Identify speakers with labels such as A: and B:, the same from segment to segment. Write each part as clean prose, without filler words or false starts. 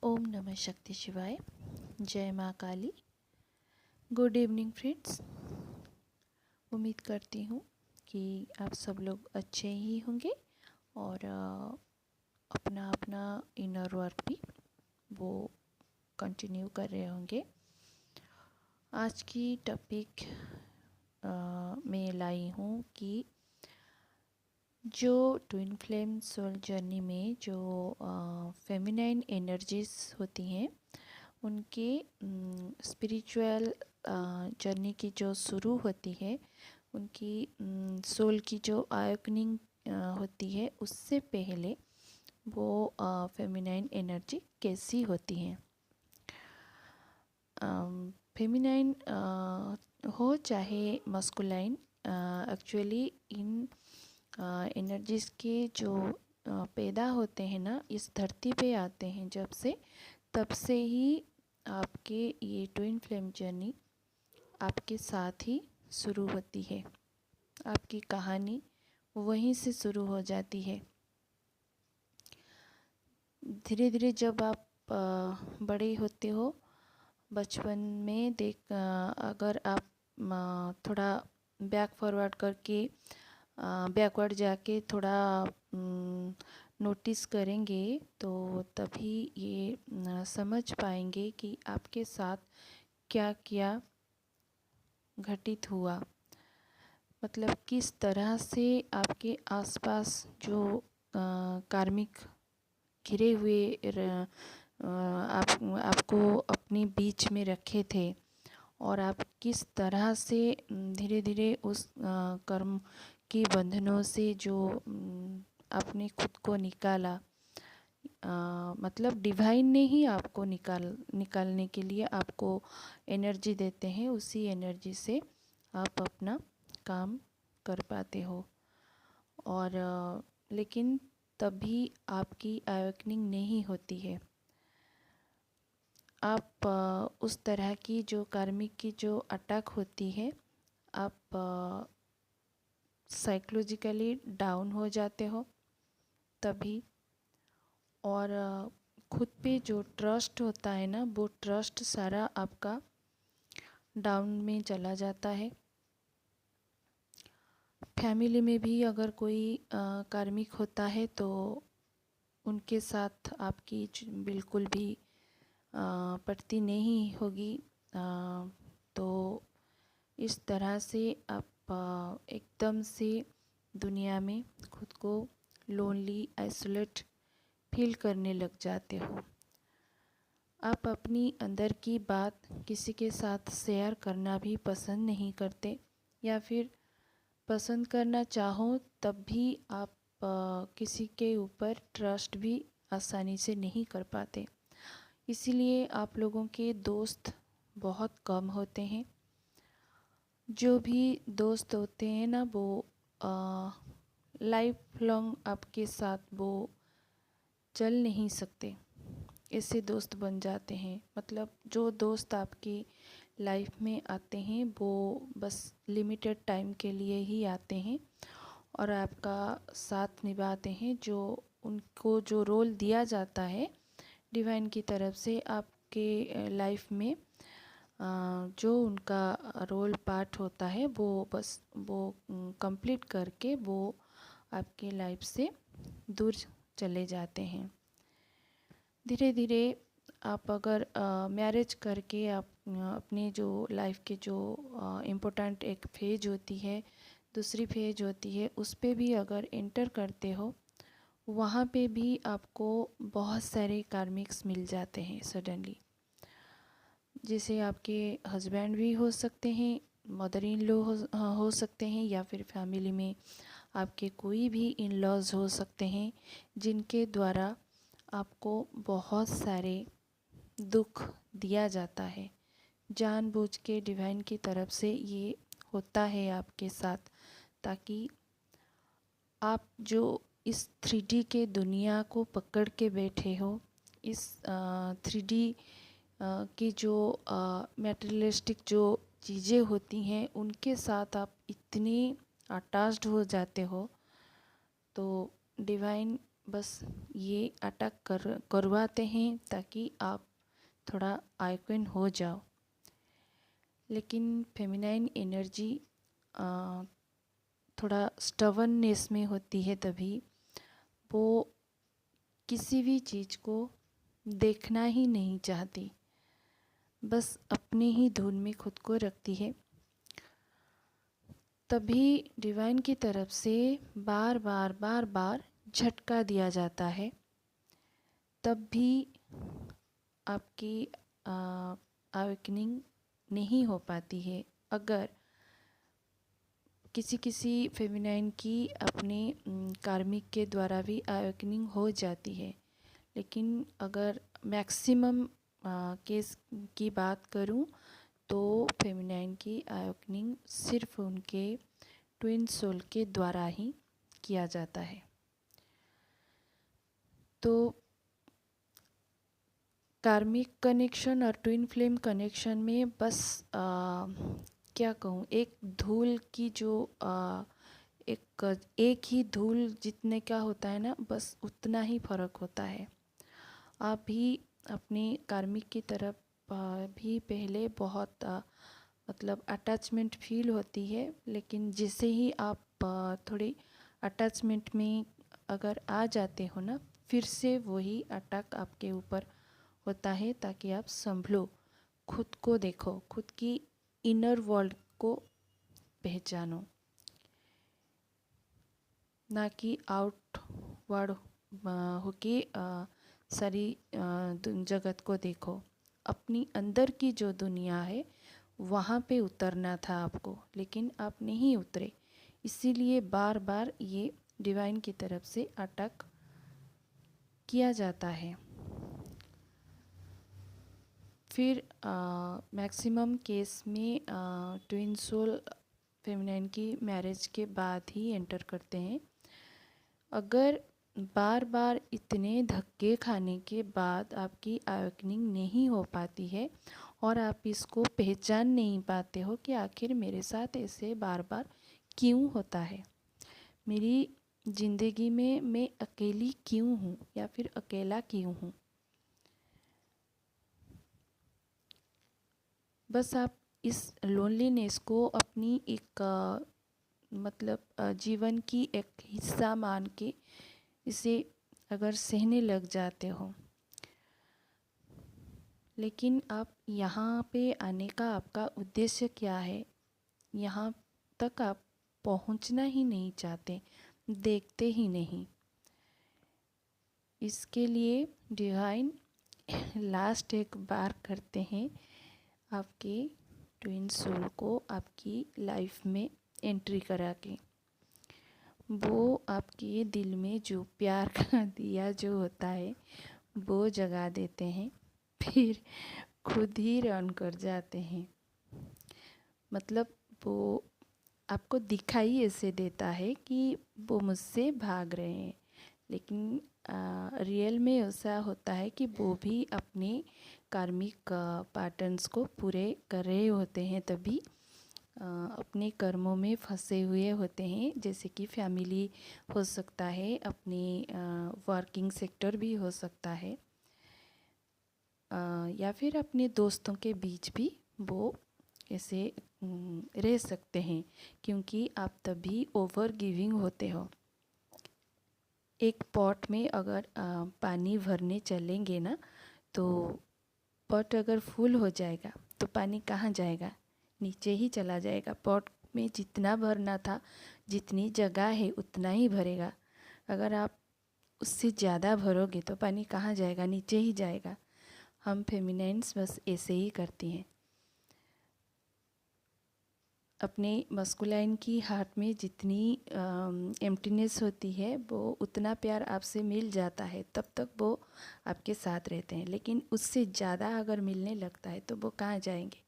A: ओम नमः शक्ति शिवाय। जय माँ काली। Good evening friends. उम्मीद करती हूँ कि आप सब लोग अच्छे ही होंगे और अपना अपना इनर वर्क भी वो कंटिन्यू कर रहे होंगे। आज की टॉपिक मैं लाई हूँ कि जो ट्विन फ्लेम सोल जर्नी में जो फेमिनाइन एनर्जीज होती हैं उनके स्पिरिचुअल जर्नी की जो शुरू होती है, उनकी सोल की जो अवेकनिंग होती है, उससे पहले वो फेमिनाइन एनर्जी कैसी होती है। फेमिनाइन हो चाहे मस्कुलाइन, एक्चुअली इन एनर्जीज़ के जो पैदा होते हैं ना, इस धरती पे आते हैं जब से, तब से ही आपके ये ट्विन फ्लेम जर्नी आपके साथ ही शुरू होती है। आपकी कहानी वहीं से शुरू हो जाती है। धीरे धीरे जब आप बड़े होते हो, बचपन में अगर आप थोड़ा बैक फॉरवर्ड करके बैकवर्ड जाके थोड़ा नोटिस करेंगे तो तभी ये समझ पाएंगे कि आपके साथ क्या क्या घटित हुआ। मतलब किस तरह से आपके आसपास जो कार्मिक घिरे हुए आपको अपने बीच में रखे थे और आप किस तरह से धीरे धीरे उस कर्म के बंधनों से जो आपने खुद को निकाला, मतलब डिवाइन ने ही आपको निकालने के लिए आपको एनर्जी देते हैं। उसी एनर्जी से आप अपना काम कर पाते हो। और लेकिन तभी आपकी अवेकनिंग नहीं होती है। आप उस तरह की जो कार्मिक की जो अटैक होती है, आप साइकोलॉजिकली डाउन हो जाते हो तभी। और खुद पे जो ट्रस्ट होता है ना, वो ट्रस्ट सारा आपका डाउन में चला जाता है। फैमिली में भी अगर कोई कार्मिक होता है तो उनके साथ आपकी बिल्कुल भी पटती नहीं होगी। तो इस तरह से आप एकदम से दुनिया में खुद को लोनली, आइसोलेट फील करने लग जाते हो। आप अपनी अंदर की बात किसी के साथ शेयर करना भी पसंद नहीं करते, या फिर पसंद करना चाहो तब भी आप किसी के ऊपर ट्रस्ट भी आसानी से नहीं कर पाते। इसीलिए आप लोगों के दोस्त बहुत कम होते हैं। जो भी दोस्त होते हैं ना, वो लाइफ लॉन्ग आपके साथ वो चल नहीं सकते, ऐसे दोस्त बन जाते हैं। मतलब जो दोस्त आपकी लाइफ में आते हैं वो बस लिमिटेड टाइम के लिए ही आते हैं और आपका साथ निभाते हैं। जो उनको जो रोल दिया जाता है डिवाइन की तरफ से आपके लाइफ में, जो उनका रोल पार्ट होता है, वो बस वो कंप्लीट करके वो आपके लाइफ से दूर चले जाते हैं। धीरे धीरे आप अगर मैरिज करके आप अपनी जो लाइफ के जो इम्पोर्टेंट एक फेज होती है, दूसरी फेज होती है, उस पे भी अगर एंटर करते हो, वहाँ पे भी आपको बहुत सारे कार्मिक्स मिल जाते हैं सडनली। जैसे आपके हस्बैंड भी हो सकते हैं, मदर इन लॉ हो सकते हैं, या फिर फैमिली में आपके कोई भी इन लॉज हो सकते हैं जिनके द्वारा आपको बहुत सारे दुख दिया जाता है। जानबूझ के डिवाइन की तरफ से ये होता है आपके साथ, ताकि आप जो इस 3D के दुनिया को पकड़ के बैठे हो, इस 3D की जो मटेरियलिस्टिक जो चीज़ें होती हैं उनके साथ आप इतने अटैच्ड हो जाते हो, तो डिवाइन बस ये अटैक करवाते हैं ताकि आप थोड़ा आइकन हो जाओ। लेकिन फेमिनाइन एनर्जी थोड़ा स्टबर्ननेस में होती है, तभी वो किसी भी चीज़ को देखना ही नहीं चाहती, बस अपने ही धुन में खुद को रखती है। तभी डिवाइन की तरफ से बार बार झटका दिया जाता है, तब भी आपकी अवेकनिंग नहीं हो पाती है। अगर किसी फेमिनाइन की अपने कार्मिक के द्वारा भी अवेकनिंग हो जाती है, लेकिन अगर मैक्सिमम केस की बात करूं तो फेमिनाइन की अवेकनिंग सिर्फ उनके ट्विन सोल के द्वारा ही किया जाता है। तो कार्मिक कनेक्शन और ट्विन फ्लेम कनेक्शन में बस क्या कहूँ, एक धूल की जो एक ही धूल जितने का होता है ना, बस उतना ही फ़र्क होता है। आप भी अपने कार्मिक की तरफ भी पहले बहुत मतलब अटैचमेंट फील होती है, लेकिन जैसे ही आप थोड़ी अटैचमेंट में अगर आ जाते हो ना, फिर से वही अटैक आपके ऊपर होता है, ताकि आप संभलो, खुद को देखो, खुद की इनर वर्ल्ड को पहचानो, ना कि आउटवर्ड होके सारी जगत को देखो। अपनी अंदर की जो दुनिया है वहाँ पे उतरना था आपको, लेकिन आप नहीं उतरे, इसीलिए बार बार ये डिवाइन की तरफ से अटैक किया जाता है। फिर मैक्सिमम केस में ट्विन सोल फेमिनाइन की मैरिज के बाद ही एंटर करते हैं। अगर बार बार इतने धक्के खाने के बाद आपकी अवेकनिंग नहीं हो पाती है और आप इसको पहचान नहीं पाते हो कि आखिर मेरे साथ ऐसे बार बार क्यों होता है, मेरी ज़िंदगी में मैं अकेली क्यों हूँ या फिर अकेला क्यों हूँ, बस आप इस लोनलीनेस को अपनी एक मतलब जीवन की एक हिस्सा मान के इसे अगर सहने लग जाते हो। लेकिन आप यहाँ पे आने का आपका उद्देश्य क्या है, यहाँ तक आप पहुँचना ही नहीं चाहते, देखते ही नहीं। इसके लिए डिवाइन लास्ट एक बार करते हैं आपके ट्विन सोल को आपकी लाइफ में एंट्री करा के। वो आपके दिल में जो प्यार का दिया जो होता है वो जगा देते हैं, फिर खुद ही रन कर जाते हैं। मतलब वो आपको दिखाई ऐसे देता है कि वो मुझसे भाग रहे हैं, लेकिन रियल में ऐसा होता है कि वो भी अपने कार्मिक पैटर्न्स को पूरे कर रहे होते हैं, तभी अपने कर्मों में फंसे हुए होते हैं। जैसे कि फैमिली हो सकता है, अपने वर्किंग सेक्टर भी हो सकता है, या फिर अपने दोस्तों के बीच भी वो ऐसे रह सकते हैं, क्योंकि आप तभी ओवर गिविंग होते हो। एक पॉट में अगर पानी भरने चलेंगे ना, तो पॉट अगर फुल हो जाएगा तो पानी कहाँ जाएगा, नीचे ही चला जाएगा। पॉट में जितना भरना था, जितनी जगह है उतना ही भरेगा। अगर आप उससे ज़्यादा भरोगे तो पानी कहाँ जाएगा, नीचे ही जाएगा। हम फेमिनाइन्स बस ऐसे ही करती हैं। अपने मस्कुलाइन की हार्ट में जितनी एम्प्टीनेस होती है, वो उतना प्यार आपसे मिल जाता है, तब तक वो आपके साथ रहते हैं। लेकिन उससे ज़्यादा अगर मिलने लगता है तो वो कहाँ जाएंगे,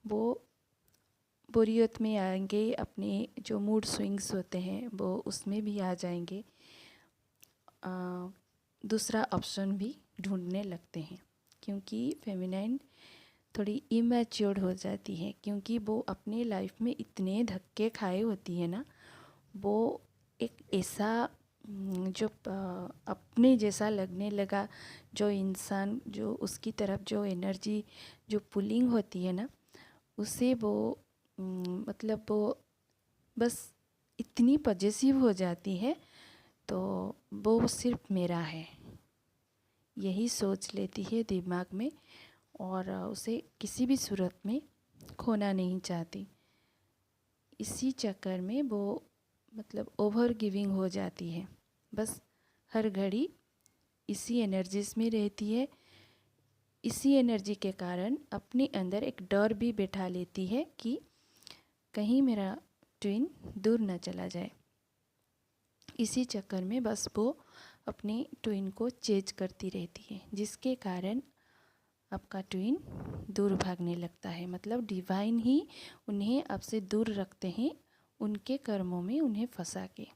A: वो बोरियत में आएंगे, अपने जो मूड स्विंग्स होते हैं वो उसमें भी आ जाएंगे, दूसरा ऑप्शन भी ढूंढने लगते हैं। क्योंकि फेमिनाइन थोड़ी इमैच्योर्ड हो जाती है, क्योंकि वो अपने लाइफ में इतने धक्के खाए होती है ना, वो एक ऐसा जो अपने जैसा लगने लगा, जो इंसान जो उसकी तरफ जो एनर्जी जो पुलिंग होती है ना, उसे वो मतलब वो बस इतनी पजेसिव हो जाती है, तो वो सिर्फ मेरा है यही सोच लेती है दिमाग में, और उसे किसी भी सूरत में खोना नहीं चाहती। इसी चक्कर में वो मतलब ओवर गिविंग हो जाती है, बस हर घड़ी इसी एनर्जीज में रहती है। इसी एनर्जी के कारण अपने अंदर एक डर भी बैठा लेती है कि कहीं मेरा ट्विन दूर न चला जाए। इसी चक्कर में बस वो अपने ट्विन को चेज करती रहती है, जिसके कारण आपका ट्विन दूर भागने लगता है। मतलब डिवाइन ही उन्हें आपसे दूर रखते हैं, उनके कर्मों में उन्हें फंसा के।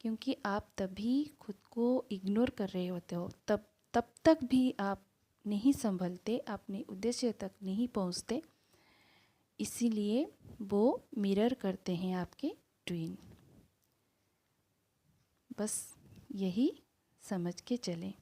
A: क्योंकि आप तभी खुद को इग्नोर कर रहे होते हो, तब तक भी आप नहीं संभलते, अपने उद्देश्य तक नहीं पहुंचते। इसीलिए वो मिरर करते हैं आपके ट्विन। बस यही समझ के चलें।